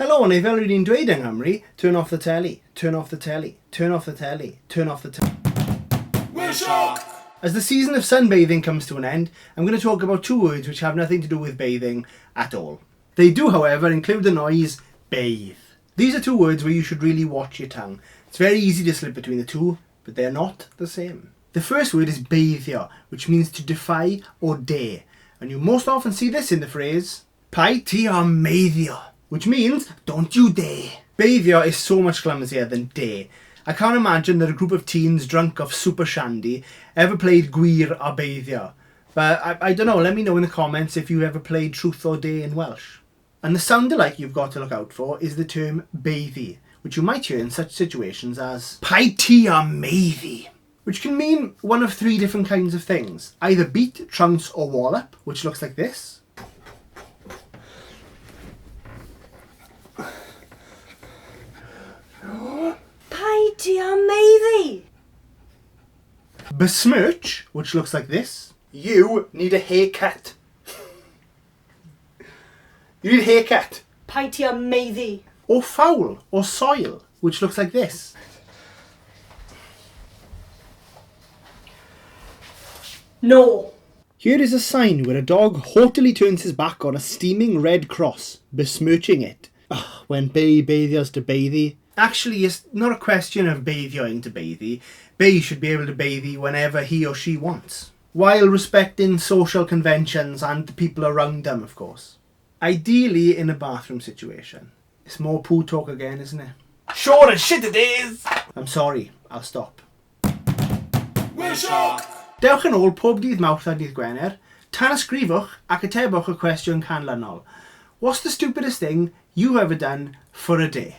Hello, neu fel rydyn ni'n dweud yng Nghymru, turn off the telly, turn off the telly, turn off the telly, turn off the telly. Welsh. As the season of sunbathing comes to an end, I'm going to talk about two words which have nothing to do with bathing at all. They do, however, include the noise bathe. These are two words where you should really watch your tongue. It's very easy to slip between the two, but they're not the same. The first word is beiddio, which means to defy or dare, and you most often see this in the phrase pai ti am meiddio, which means don't you dare. Beiddio is so much clumsier than dare. I can't imagine that a group of teens drunk off super shandy ever played gwir a beiddio. But I don't know, let me know in the comments if you ever played truth or dare in Welsh. And the sound alike you've got to look out for is the term beiddi, which you might hear in such situations as pai ti am meiddi, which can mean one of three different kinds of things. Either beat, trounce or wallop, which looks like this. Pai ti am meiddi. Besmirch, which looks like this. You need a haircut. You need a haircut. Pai ti am meiddi. Or foul, or soil, which looks like this. No. Here is a sign where a dog haughtily turns his back on a steaming red cross, besmirching it. When Bay baithios to baithie. Actually, it's not a question of baithioing to baithie. Bay should be able to baithie whenever he or she wants, while respecting social conventions and the people around them, of course. Ideally in a bathroom situation. It's more poo talk again, isn't it? Sure as shit it is. I'm sorry, I'll stop. Welsh. Dewch yn ôl pob dydd Mawrth a dydd Gwener, tan ysgrifwch ac atebwch y cwestiwn canlynol. What's the stupidest thing you ever done for a day?